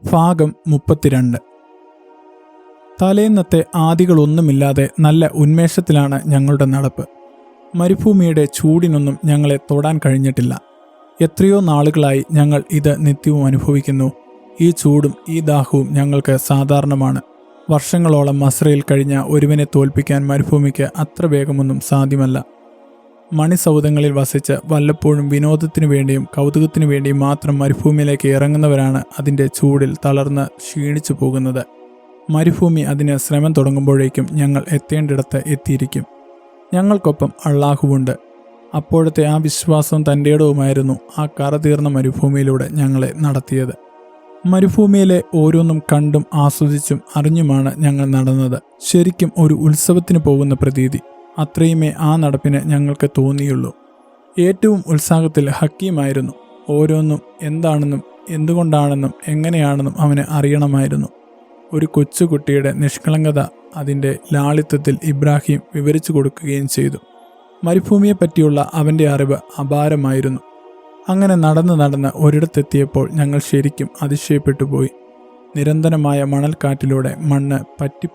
ഭാഗം 32. തലേന്നത്തെ ആദികളൊന്നുമില്ലാതെ നല്ല ഉന്മേഷത്തിലാണ് ഞങ്ങളുടെ നടപ്പ്. മരുഭൂമിയുടെ ചൂടിനൊന്നും ഞങ്ങളെ തൊടാൻ കഴിഞ്ഞിട്ടില്ല. എത്രയോ നാളുകളായി ഞങ്ങൾ ഇത് നിത്യവും അനുഭവിക്കുന്നു. ഈ ചൂടും ഈ ദാഹവും ഞങ്ങൾക്ക് സാധാരണമാണ്. വർഷങ്ങളോളം മസ്രയിൽ കഴിഞ്ഞ ഒരുവനെ തോൽപ്പിക്കാൻ മരുഭൂമിക്ക് അത്ര വേഗമൊന്നും സാധ്യമല്ല. മണിസൗധങ്ങളിൽ വസിച്ച് വല്ലപ്പോഴും വിനോദത്തിനു വേണ്ടിയും കൗതുകത്തിനു വേണ്ടിയും മാത്രം മരുഭൂമിയിലേക്ക് ഇറങ്ങുന്നവരാണ് അതിൻ്റെ ചൂടിൽ തളർന്ന് ക്ഷീണിച്ചു പോകുന്നത്. മരുഭൂമി അതിന് ശ്രമം തുടങ്ങുമ്പോഴേക്കും ഞങ്ങൾ എത്തേണ്ടിടത്ത് എത്തിയിരിക്കും. ഞങ്ങൾക്കൊപ്പം അള്ളാഹുവുണ്ട്. അപ്പോഴത്തെ ആ വിശ്വാസവും തൻ്റെയിടവുമായിരുന്നു ആ കറതീർന്ന മരുഭൂമിയിലൂടെ ഞങ്ങളെ നടത്തിയത്. മരുഭൂമിയിലെ ഓരോന്നും കണ്ടും ആസ്വദിച്ചും അറിഞ്ഞുമാണ് ഞങ്ങൾ നടന്നത്. ശരിക്കും ഒരു ഉത്സവത്തിന് പോകുന്ന പ്രതീതി. അത്രയുമേ ആ നടപ്പിന് ഞങ്ങൾക്ക് തോന്നിയുള്ളൂ. ഏറ്റവും ഉത്സാഹത്തിൽ ഹക്കീമായിരുന്നു. ഓരോന്നും എന്താണെന്നും എന്തുകൊണ്ടാണെന്നും എങ്ങനെയാണെന്നും അവന് അറിയണമായിരുന്നു. ഒരു കൊച്ചുകുട്ടിയുടെ നിഷ്കളങ്കത അതിൻ്റെ ലാളിത്യത്തിൽ ഇബ്രാഹിം വിവരിച്ചു കൊടുക്കുകയും ചെയ്തു. മരുഭൂമിയെപ്പറ്റിയുള്ള അവൻ്റെ അറിവ് അപാരമായിരുന്നു. അങ്ങനെ നടന്ന് ഒരിടത്തെത്തിയപ്പോൾ ഞങ്ങൾ ശരിക്കും അതിശയപ്പെട്ടു പോയി. നിരന്തരമായ മണൽക്കാറ്റിലൂടെ മണ്ണ്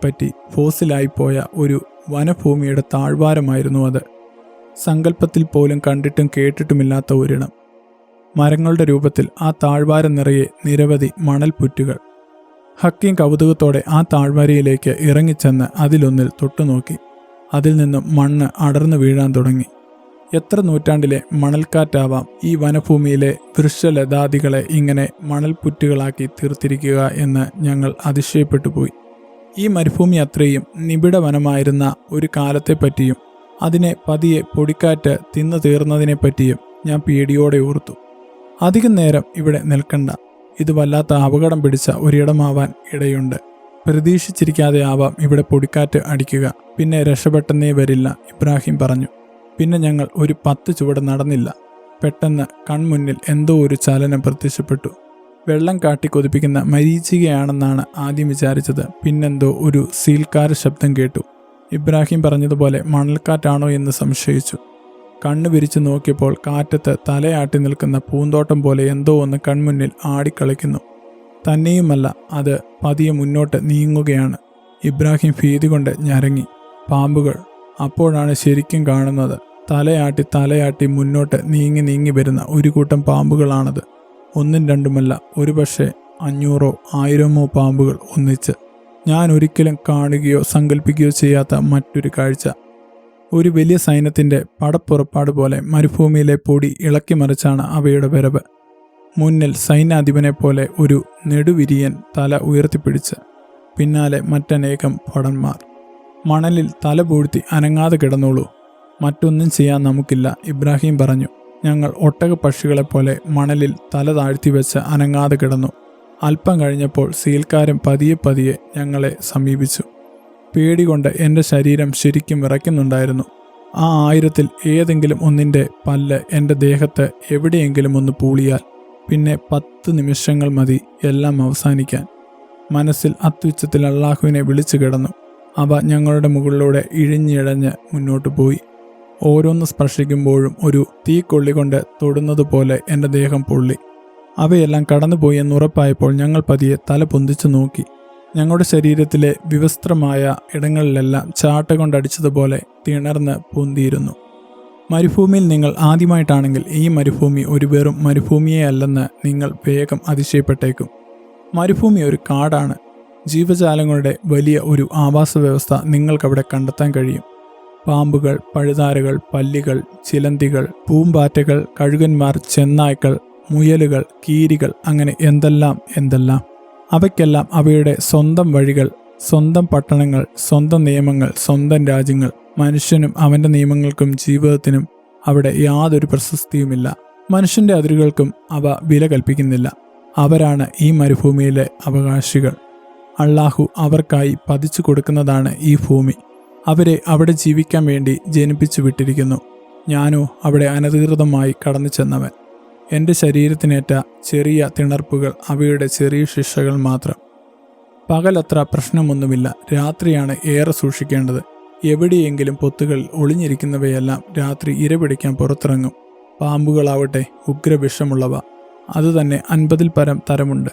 പറ്റി ഫോസിലായിപ്പോയ ഒരു വനഭൂമിയുടെ താഴ്വാരമായിരുന്നു അത്. സങ്കല്പത്തിൽ പോലും കണ്ടിട്ടും കേട്ടിട്ടുമില്ലാത്ത ഒരിടം. മരങ്ങളുടെ രൂപത്തിൽ ആ താഴ്വാരം നിറയെ നിരവധി മണൽപ്പുറ്റുകൾ. ഹക്കീം കൗതുകത്തോടെ ആ താഴ്വരയിലേക്ക് ഇറങ്ങിച്ചെന്ന് അതിലൊന്നിൽ തൊട്ടുനോക്കി. അതിൽ നിന്നും മണ്ണ് അടർന്നു വീഴാൻ തുടങ്ങി. എത്ര നൂറ്റാണ്ടിലെ മണൽക്കാറ്റാവാം ഈ വനഭൂമിയിലെ വൃക്ഷലതാദികളെ ഇങ്ങനെ മണൽപ്പുറ്റുകളാക്കി തീർത്തിരിക്കുക എന്ന് ഞങ്ങൾ അതിശയപ്പെട്ടു പോയി. ഈ മരുഭൂമി അത്രയും നിബിഡ വനമായിരുന്ന ഒരു കാലത്തെപ്പറ്റിയും അതിനെ പതിയെ പൊടിക്കാറ്റ് തിന്നു തീർന്നതിനെപ്പറ്റിയും ഞാൻ പേടിയോടെ ഓർത്തു. അധികം നേരം ഇവിടെ നിൽക്കണ്ട. ഇത് വല്ലാത്ത അപകടം പിടിച്ച ഒരിടമാവാൻ ഇടയുണ്ട്. പ്രതീക്ഷിച്ചിരിക്കാതെ ആവാം ഇവിടെ പൊടിക്കാറ്റ് അടിക്കുക. പിന്നെ രക്ഷപ്പെട്ടെന്നേ വരില്ല, ഇബ്രാഹിം പറഞ്ഞു. പിന്നെ ഞങ്ങൾ ഒരു 10 ചുവട് നടന്നില്ല. പെട്ടെന്ന് കൺമുന്നിൽ എന്തോ ഒരു ചലനം പ്രത്യക്ഷപ്പെട്ടു. വെള്ളം കാട്ടി കൊതിപ്പിക്കുന്ന മരീചികയാണെന്നാണ് ആദ്യം വിചാരിച്ചത്. പിന്നെന്തോ ഒരു സീൽക്കാര ശബ്ദം കേട്ടു. ഇബ്രാഹിം പറഞ്ഞതുപോലെ മണൽക്കാറ്റാണോ എന്ന് സംശയിച്ചു. കണ്ണു വിരിച്ചു നോക്കിയപ്പോൾ കാറ്റത്ത് തലയാട്ടി നിൽക്കുന്ന പൂന്തോട്ടം പോലെ എന്തോ ഒന്ന് കൺമുന്നിൽ ആടിക്കളിക്കുന്നു. തന്നെയുമല്ല, അത് പതിയെ മുന്നോട്ട് നീങ്ങുകയാണ്. ഇബ്രാഹിം ഭീതി കൊണ്ട് ഞരങ്ങി. പാമ്പുകൾ. അപ്പോഴാണ് ശരിക്കും കാണുന്നത്. തലയാട്ടി മുന്നോട്ട് നീങ്ങി വരുന്ന ഒരു കൂട്ടം പാമ്പുകളാണത്. ഒന്നും രണ്ടുമല്ല, ഒരുപക്ഷെ 500 1000 പാമ്പുകൾ ഒന്നിച്ച്. ഞാൻ ഒരിക്കലും കാണുകയോ സങ്കല്പിക്കുകയോ ചെയ്യാത്ത മറ്റൊരു കാഴ്ച. ഒരു വലിയ സൈന്യത്തിൻ്റെ പടപ്പുറപ്പാട് പോലെ മരുഭൂമിയിലെ പൊടി ഇളക്കി മറിച്ചാണ് അവയുടെ വരവ്. മുന്നിൽ സൈന്യാധിപനെ പോലെ ഒരു നെടുവിരിയൻ തല ഉയർത്തിപ്പിടിച്ച്, പിന്നാലെ മറ്റനേകം ഭടന്മാർ. മണലിൽ തല പൂഴ്ത്തി അനങ്ങാതെ കിടന്നോളൂ. മറ്റൊന്നും ചെയ്യാൻ നമുക്കില്ല, ഇബ്രാഹിം പറഞ്ഞു. ഞങ്ങൾ ഒട്ടകപ്പക്ഷികളെപ്പോലെ മണലിൽ തല താഴ്ത്തി വെച്ച് അനങ്ങാതെ കിടന്നു. അല്പം കഴിഞ്ഞപ്പോൾ സീൽക്കാരൻ പതിയെ ഞങ്ങളെ സമീപിച്ചു. പേടികൊണ്ട് എൻ്റെ ശരീരം ശരിക്കും വിറയ്ക്കുന്നുണ്ടായിരുന്നു. ആ 1000-ൽ ഏതെങ്കിലും ഒന്നിൻ്റെ പല്ല് എൻ്റെ ദേഹത്ത് എവിടെയെങ്കിലും ഒന്ന് പൂളിയാൽ പിന്നെ 10 നിമിഷങ്ങൾ മതി എല്ലാം അവസാനിക്കാൻ. മനസ്സിൽ അത്യുച്ചത്തിൽ അള്ളാഹുവിനെ വിളിച്ചു കിടന്നു. അവ ഞങ്ങളുടെ മുകളിലൂടെ ഇഴഞ്ഞിഴഞ്ഞ് മുന്നോട്ട് പോയി. ഓരോന്ന് സ്പർശിക്കുമ്പോഴും ഒരു തീക്കൊള്ളി കൊണ്ട് തൊടുന്നതുപോലെ എൻ്റെ ദേഹം പൊള്ളി. അവയെല്ലാം കടന്നുപോയി എന്നുറപ്പായപ്പോൾ ഞങ്ങൾ പതിയെ തല പൊന്തിച്ചു നോക്കി. ഞങ്ങളുടെ ശരീരത്തിലെ വിവസ്ത്രമായ ഇടങ്ങളിലെല്ലാം ചാട്ട കൊണ്ടടിച്ചതുപോലെ തിണർന്ന് പൊന്തിയിരുന്നു. മരുഭൂമിയിൽ നിങ്ങൾ ആദ്യമായിട്ടാണെങ്കിൽ ഈ മരുഭൂമി ഒരു വെറും മരുഭൂമിയേ അല്ലെന്ന് നിങ്ങൾ വേഗം അതിശയപ്പെട്ടേക്കും. മരുഭൂമി ഒരു കാടാണ്. ജീവജാലങ്ങളുടെ വലിയ ഒരു ആവാസ വ്യവസ്ഥ നിങ്ങൾക്കവിടെ കണ്ടെത്താൻ കഴിയും. പാമ്പുകൾ, പഴുതാരകൾ, പല്ലികൾ, ചിലന്തികൾ, പൂമ്പാറ്റകൾ, കഴുകന്മാർ, ചെന്നായ്ക്കൾ, മുയലുകൾ, കീരികൾ, അങ്ങനെ എന്തെല്ലാം. അവയ്ക്കെല്ലാം അവയുടെ സ്വന്തം വഴികൾ, സ്വന്തം പട്ടണങ്ങൾ, സ്വന്തം നിയമങ്ങൾ, സ്വന്തം രാജ്യങ്ങൾ. മനുഷ്യനും അവൻ്റെ നിയമങ്ങൾക്കും ജീവിതത്തിനും അവിടെ യാതൊരു പ്രശസ്തിയുമില്ല. മനുഷ്യൻ്റെ അതിരുകൾക്കും അവ വില കൽപ്പിക്കുന്നില്ല. അവരാണ് ഈ മരുഭൂമിയിലെ അവകാശികൾ. അള്ളാഹു അവർക്കായി പതിച്ചു കൊടുക്കുന്നതാണ് ഈ ഭൂമി. അവരെ അവിടെ ജീവിക്കാൻ വേണ്ടി ജനിപ്പിച്ചു വിട്ടിരിക്കുന്നു. ഞാനോ അവിടെ അനധികൃതമായി കടന്നു ചെന്നവൻ. എൻ്റെ ശരീരത്തിനേറ്റ ചെറിയ തിണർപ്പുകൾ അവയുടെ ചെറിയ ശിക്ഷകൾ മാത്രം. പകലത്ര പ്രശ്നമൊന്നുമില്ല. രാത്രിയാണ് ഏറെ സൂക്ഷിക്കേണ്ടത്. എവിടെയെങ്കിലും പൊത്തുകളിൽ ഒളിഞ്ഞിരിക്കുന്നവയെല്ലാം രാത്രി ഇരപിടിക്കാൻ പുറത്തിറങ്ങും. പാമ്പുകളാവട്ടെ ഉഗ്രവിഷമുള്ളവ. അതുതന്നെ 50-ൽ പരം തരമുണ്ട്.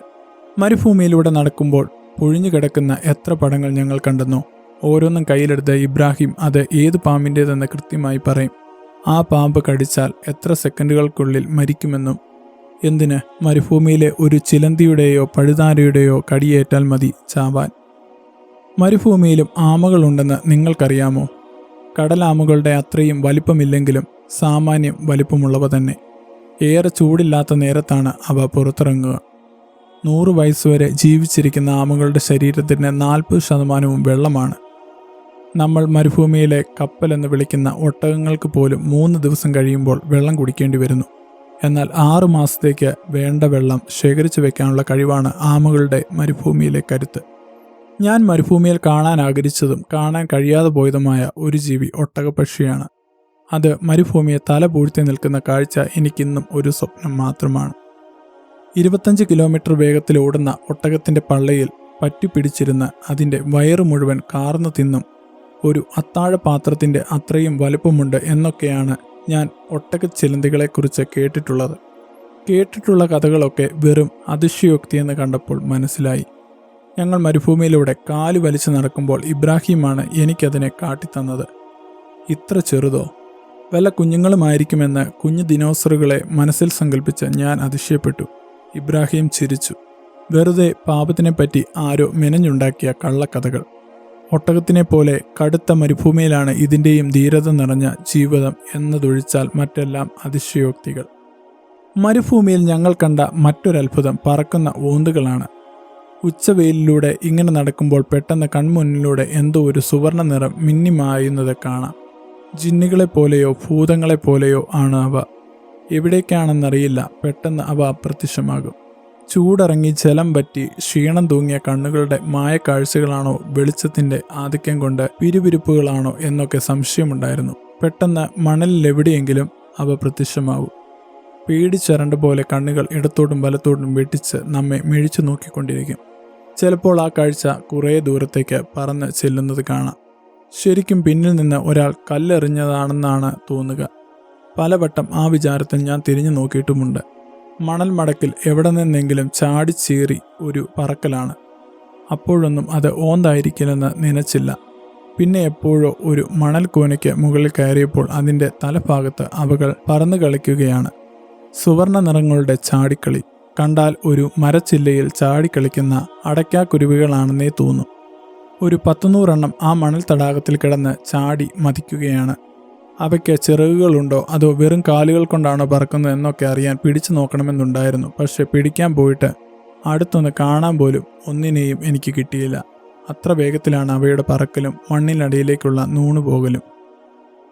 മരുഭൂമിയിലൂടെ നടക്കുമ്പോൾ പൊഴിഞ്ഞു കിടക്കുന്ന എത്ര പടങ്ങൾ ഞങ്ങൾ കണ്ടെന്നോ. ഓരോന്നും കയ്യിലെടുത്ത് ഇബ്രാഹിം അത് ഏത് പാമ്പിൻ്റേതെന്ന് കൃത്യമായി പറയും. ആ പാമ്പ് കടിച്ചാൽ എത്ര സെക്കൻഡുകൾക്കുള്ളിൽ മരിക്കുമെന്നും. എന്തിന്, മരുഭൂമിയിലെ ഒരു ചിലന്തിയുടെയോ പഴുതാരയുടെയോ കടിയേറ്റാൽ മതി ചാവാൻ. മരുഭൂമിയിലും ആമകളുണ്ടെന്ന് നിങ്ങൾക്കറിയാമോ? കടലാമകളുടെ അത്രയും വലിപ്പമില്ലെങ്കിലും സാമാന്യം വലിപ്പമുള്ളവ തന്നെ. ഏറെ ചൂടില്ലാത്ത നേരത്താണ് അവ പുറത്തിറങ്ങുക. 100 വയസ്സുവരെ ജീവിച്ചിരിക്കുന്ന ആമകളുടെ ശരീരത്തിൻ്റെ 40% വെള്ളമാണ്. നമ്മൾ മരുഭൂമിയിലെ കപ്പൽ എന്ന് വിളിക്കുന്ന ഒട്ടകങ്ങൾക്ക് പോലും 3 ദിവസം കഴിയുമ്പോൾ വെള്ളം കുടിക്കേണ്ടി വരുന്നു. എന്നാൽ 6 മാസത്തേക്ക് വേണ്ട വെള്ളം ശേഖരിച്ചു വെക്കാനുള്ള കഴിവാണ് ആമകളുടെ മരുഭൂമിയിലെ കരുത്ത്. ഞാൻ മരുഭൂമിയിൽ കാണാൻ ആഗ്രഹിച്ചതും കാണാൻ കഴിയാതെ പോയതുമായ ഒരു ജീവി ഒട്ടകപ്പക്ഷിയാണ്. അത് മരുഭൂമിയെ തല പൂഴ്ത്തി നിൽക്കുന്ന കാഴ്ച എനിക്കിന്നും ഒരു സ്വപ്നം മാത്രമാണ്. 25 കിലോമീറ്റർ വേഗത്തിൽ ഓടുന്ന ഒട്ടകത്തിൻ്റെ പള്ളയിൽ പറ്റിപ്പിടിച്ചിരുന്ന് അതിൻ്റെ വയറ് മുഴുവൻ കാർന്നു തിന്നും ഒരു അത്താഴ പാത്രത്തിൻ്റെ അത്രയും വലുപ്പമുണ്ട് എന്നൊക്കെയാണ് ഞാൻ ഒട്ടകച്ചിലന്തികളെക്കുറിച്ച് കേട്ടിട്ടുള്ളത്. കേട്ടിട്ടുള്ള കഥകളൊക്കെ വെറും അതിശയോക്തിയെന്ന് കണ്ടപ്പോൾ മനസ്സിലായി. ഞങ്ങൾ മരുഭൂമിയിലൂടെ കാല് വലിച്ചു നടക്കുമ്പോൾ ഇബ്രാഹിമാണ് എനിക്കതിനെ കാട്ടിത്തന്നത്. ഇത്ര ചെറുതോ? വല്ല കുഞ്ഞുങ്ങളുമായിരിക്കുമെന്ന് കുഞ്ഞു ദിനോസറുകളെ മനസ്സിൽ സങ്കല്പിച്ച് ഞാൻ അതിശയപ്പെട്ടു. ഇബ്രാഹിം ചിരിച്ചു. വെറുതെ പാപത്തിനെപ്പറ്റി ആരോ മെനഞ്ഞുണ്ടാക്കിയ കള്ളക്കഥകൾ. ഒട്ടകത്തിനെ പോലെ കടുത്ത മരുഭൂമിയിലാണ് ഇതിൻ്റെയും ധീരത നിറഞ്ഞ ജീവിതം എന്നതൊഴിച്ചാൽ മറ്റെല്ലാം അതിശയോക്തികൾ. മരുഭൂമിയിൽ ഞങ്ങൾ കണ്ട മറ്റൊരത്ഭുതം പറക്കുന്ന ഓന്തുകളാണ്. ഉച്ചവെയിലിലൂടെ ഇങ്ങനെ നടക്കുമ്പോൾ പെട്ടെന്ന് കൺമുന്നിലൂടെ എന്തോ ഒരു സുവർണ നിറം മിന്നിമായുന്നത് കാണാം. ജിന്നുകളെപ്പോലെയോ ഭൂതങ്ങളെപ്പോലെയോ ആണ് അവ. എവിടേക്കാണെന്നറിയില്ല, പെട്ടെന്ന് അവ അപ്രത്യക്ഷമാകും. ചൂടിറങ്ങി ജലം പറ്റി ക്ഷീണം തൂങ്ങിയ കണ്ണുകളുടെ മായക്കാഴ്ചകളാണോ വെളിച്ചത്തിൻ്റെ ആധിക്യം കൊണ്ട് പിരിപിരിപ്പുകളാണോ എന്നൊക്കെ സംശയമുണ്ടായിരുന്നു. പെട്ടെന്ന് മണലിലെവിടെയെങ്കിലും അവ പ്രത്യക്ഷമാവും. പേടിച്ചരണ്ട പോലെ കണ്ണുകൾ ഇടത്തോട്ടും വലത്തോട്ടും വെട്ടിച്ച് നമ്മെ മിഴിച്ചു നോക്കിക്കൊണ്ടിരിക്കും. ചിലപ്പോൾ ആ കാഴ്ച കുറേ ദൂരത്തേക്ക് പറന്ന് ചെല്ലുന്നത് കാണാം. ശരിക്കും പിന്നിൽ നിന്ന് ഒരാൾ കല്ലെറിഞ്ഞതാണെന്നാണ് തോന്നുക. പലവട്ടം ആ വിചാരത്തിൽ ഞാൻ തിരിഞ്ഞു നോക്കിയിട്ടുമുണ്ട്. മണൽ മടക്കിൽ എവിടെ നിന്നെങ്കിലും ചാടിച്ചീറി ഒരു പറക്കലാണ്. അപ്പോഴൊന്നും അത് ഓന്തായിരിക്കില്ലെന്ന് നനച്ചില്ല. പിന്നെ എപ്പോഴോ ഒരു മണൽ കൂനയ്ക്ക് മുകളിൽ കയറിയപ്പോൾ അതിൻ്റെ തലഭാഗത്ത് അവകൾ പറന്നു കളിക്കുകയാണ്. സുവർണ നിറങ്ങളുടെ ചാടിക്കളി കണ്ടാൽ ഒരു മരച്ചില്ലയിൽ ചാടിക്കളിക്കുന്ന അടയ്ക്കാക്കുരുവികളാണെന്നേ തോന്നും. ഒരു 100-100 എണ്ണം ആ മണൽ തടാകത്തിൽ കിടന്ന് ചാടി മതിക്കുകയാണ്. അവയ്ക്ക് ചിറകുകളുണ്ടോ അതോ വെറും കാലുകൾ കൊണ്ടാണോ പറക്കുന്നത് എന്നൊക്കെ അറിയാൻ പിടിച്ചു നോക്കണമെന്നുണ്ടായിരുന്നു. പക്ഷെ പിടിക്കാൻ പോയിട്ട് അടുത്തൊന്ന് കാണാൻ പോലും ഒന്നിനെയും എനിക്ക് കിട്ടിയില്ല. അത്ര വേഗത്തിലാണ് അവയുടെ പറക്കലും മണ്ണിനടിയിലേക്കുള്ള നൂണുപോകലും.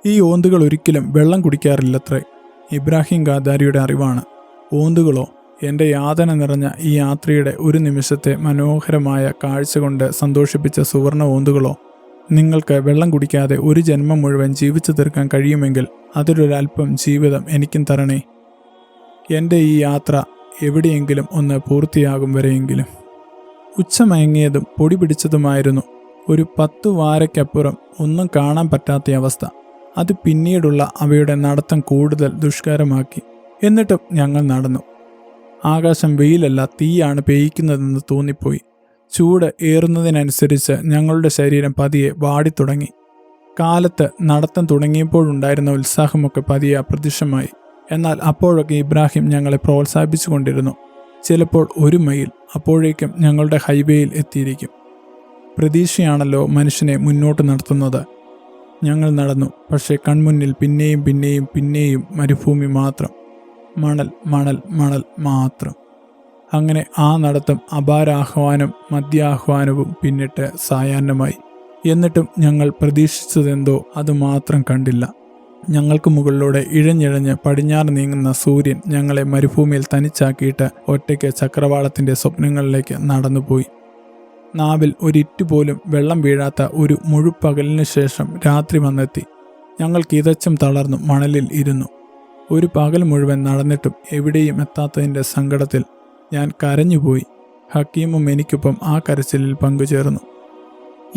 ഈ ഓന്തുകൾ ഒരിക്കലും വെള്ളം കുടിക്കാറില്ലത്രേ. ഇബ്രാഹിം ഗാദാരിയുടെ അറിവാണ്. ഓന്തുകളോ? എൻ്റെ യാതന നിറഞ്ഞ ഈ യാത്രയുടെ ഒരു നിമിഷത്തെ മനോഹരമായ കാഴ്ച കൊണ്ട് സന്തോഷിപ്പിച്ച സുവർണ ഓന്തുകളോ? നിങ്ങൾക്ക് വെള്ളം കുടിക്കാതെ ഒരു ജന്മം മുഴുവൻ ജീവിച്ചു തീർക്കാൻ കഴിയുമെങ്കിൽ അതിലൊരൽപ്പം ജീവിതം എനിക്കും തരണേ. എൻ്റെ ഈ യാത്ര എവിടെയെങ്കിലും ഒന്ന് പൂർത്തിയാകും വരെയെങ്കിലും. ഉച്ചമയങ്ങിയതും പൊടി പിടിച്ചതുമായിരുന്നു. ഒരു 10 വാരയ്ക്കപ്പുറം ഒന്നും കാണാൻ പറ്റാത്ത അവസ്ഥ. അത് പിന്നീടുള്ള അവയുടെ നടത്തം കൂടുതൽ ദുഷ്കരമാക്കി. എന്നിട്ടും ഞങ്ങൾ നടന്നു. ആകാശം വെയിലല്ല തീയാണ് പേയിക്കുന്നതെന്ന് തോന്നിപ്പോയി. ചൂട് ഏറുന്നതിനനുസരിച്ച് ഞങ്ങളുടെ ശരീരം പതിയെ വാടിത്തുടങ്ങി. കാലത്ത് നടത്തം തുടങ്ങിയപ്പോഴുണ്ടായിരുന്ന ഉത്സാഹമൊക്കെ പതിയെ അപ്രത്യക്ഷമായി. എന്നാൽ അപ്പോഴൊക്കെ ഇബ്രാഹിം ഞങ്ങളെ പ്രോത്സാഹിപ്പിച്ചു കൊണ്ടിരുന്നു. ചിലപ്പോൾ 1 മൈൽ, അപ്പോഴേക്കും ഞങ്ങളുടെ ഹൈവേയിൽ എത്തിയിരിക്കും. പ്രതീക്ഷയാണല്ലോ മനുഷ്യനെ മുന്നോട്ട് നടത്തുന്നത്. ഞങ്ങൾ നടന്നു. പക്ഷേ കൺമുന്നിൽ പിന്നെയും പിന്നെയും പിന്നെയും മരുഭൂമി മാത്രം. മണൽ മണൽ മണൽ മാത്രം. അങ്ങനെ ആ നടത്തം അപാരാഹ്വാനം മധ്യാഹ്വാനവും പിന്നിട്ട് സായാഹ്നമായി. എന്നിട്ടും ഞങ്ങൾ പ്രതീക്ഷിച്ചതെന്തോ അതുമാത്രം കണ്ടില്ല. ഞങ്ങൾക്ക് മുകളിലൂടെ ഇഴഞ്ഞിഴഞ്ഞ് പടിഞ്ഞാറ് നീങ്ങുന്ന സൂര്യൻ ഞങ്ങളെ മരുഭൂമിയിൽ തനിച്ചാക്കിയിട്ട് ഒറ്റയ്ക്ക് ചക്രവാളത്തിൻ്റെ സ്വപ്നങ്ങളിലേക്ക് നടന്നുപോയി. നാവിൽ ഒരിറ്റുപോലും വെള്ളം വീഴാത്ത ഒരു മുഴുപ്പകലിന് ശേഷം രാത്രി വന്നെത്തി. ഞങ്ങൾ കിതച്ചും തളർന്നു മണലിൽ ഇരുന്നു. ഒരു പകൽ മുഴുവൻ നടന്നിട്ടും എവിടെയും എത്താത്തതിൻ്റെ സങ്കടത്തിൽ ഞാൻ കരഞ്ഞുപോയി. ഹക്കീമും എനിക്കൊപ്പം ആ കരച്ചിലിൽ പങ്കുചേർന്നു.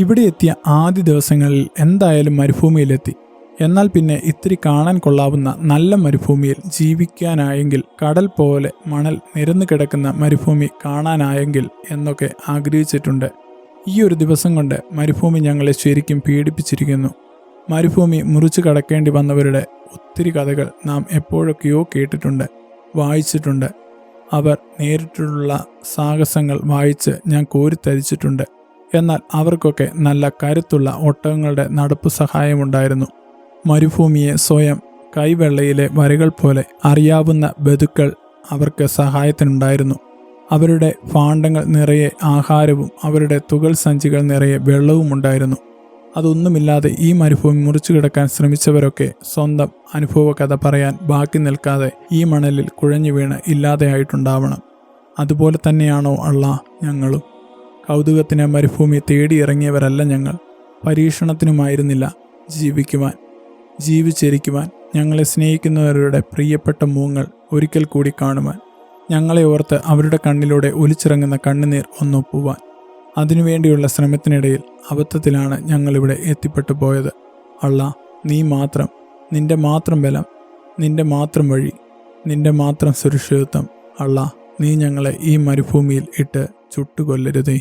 ഇവിടെ എത്തിയ ആദ്യ ദിവസങ്ങളിൽ എന്തായാലും മരുഭൂമിയിലെത്തി. എന്നാൽ പിന്നെ ഇത്തിരി കാണാൻ കൊള്ളാവുന്ന നല്ല മരുഭൂമിയിൽ ജീവിക്കാനായെങ്കിൽ, കടൽ പോലെ മണൽ നിരന്നു കിടക്കുന്ന മരുഭൂമി കാണാനായെങ്കിൽ എന്നൊക്കെ ആഗ്രഹിച്ചിട്ടുണ്ട്. ഈ ഒരു ദിവസം കൊണ്ട് മരുഭൂമി ഞങ്ങളെ ശരിക്കും പീഡിപ്പിച്ചിരിക്കുന്നു. മരുഭൂമി മുറിച്ചു കടക്കേണ്ടി വന്നവരുടെ ഒത്തിരി കഥകൾ നാം എപ്പോഴൊക്കെയോ കേട്ടിട്ടുണ്ട്, വായിച്ചിട്ടുണ്ട്. അവർ നേരിട്ടുള്ള സാഹസങ്ങൾ വായിച്ച് ഞാൻ കോരിത്തരിച്ചിട്ടുണ്ട്. എന്നാൽ അവർക്കൊക്കെ നല്ല കരുത്തുള്ള ഒട്ടകങ്ങളുടെ നടപ്പു സഹായമുണ്ടായിരുന്നു. മരുഭൂമിയെ സ്വയം കൈവെള്ളയിലെ വരകൾ പോലെ അറിയാവുന്ന ബന്ധുക്കൾ അവർക്ക് സഹായത്തിനുണ്ടായിരുന്നു. അവരുടെ ഭാണ്ഡങ്ങൾ നിറയെ ആഹാരവും അവരുടെ തുകൽ സഞ്ചികൾ നിറയെ വെള്ളവും ഉണ്ടായിരുന്നു. അതൊന്നുമില്ലാതെ ഈ മരുഭൂമി മുറിച്ചു കിടക്കാൻ ശ്രമിച്ചവരൊക്കെ സ്വന്തം അനുഭവ കഥ പറയാൻ ബാക്കി നിൽക്കാതെ ഈ മണലിൽ കുഴഞ്ഞു വീണ് ഇല്ലാതെയായിട്ടുണ്ടാവണം. അതുപോലെ തന്നെയാണോ അള്ളാഹ് ഞങ്ങളും? കൗതുകത്തിന് മരുഭൂമി തേടിയിറങ്ങിയവരല്ല ഞങ്ങൾ. പരീക്ഷണത്തിനുമായിരുന്നില്ല, ജീവിക്കുവാൻ, ജീവിച്ചിരിക്കുവാൻ, ഞങ്ങളെ സ്നേഹിക്കുന്നവരുടെ പ്രിയപ്പെട്ട മുഖങ്ങൾ ഒരിക്കൽ കൂടി കാണുവാൻ, ഞങ്ങളെ ഓർത്ത് അവരുടെ കണ്ണിലൂടെ ഒലിച്ചിറങ്ങുന്ന കണ്ണുനീർ ഒന്നൊപ്പുവാൻ. അതിനുവേണ്ടിയുള്ള ശ്രമത്തിനിടയിൽ അബദ്ധത്തിലാണ് ഞങ്ങളിവിടെ എത്തിപ്പെട്ടു പോയത്. അള്ളാഹ്, നീ മാത്രം, നിന്റെ മാത്രം ബലം, നിന്റെ മാത്രം വഴി, നിന്റെ മാത്രം സുരക്ഷിതത്വം. അള്ളാഹ്, നീ ഞങ്ങളെ ഈ മരുഭൂമിയിൽ ഇട്ട് ചുട്ടുകൊല്ലരുതേ.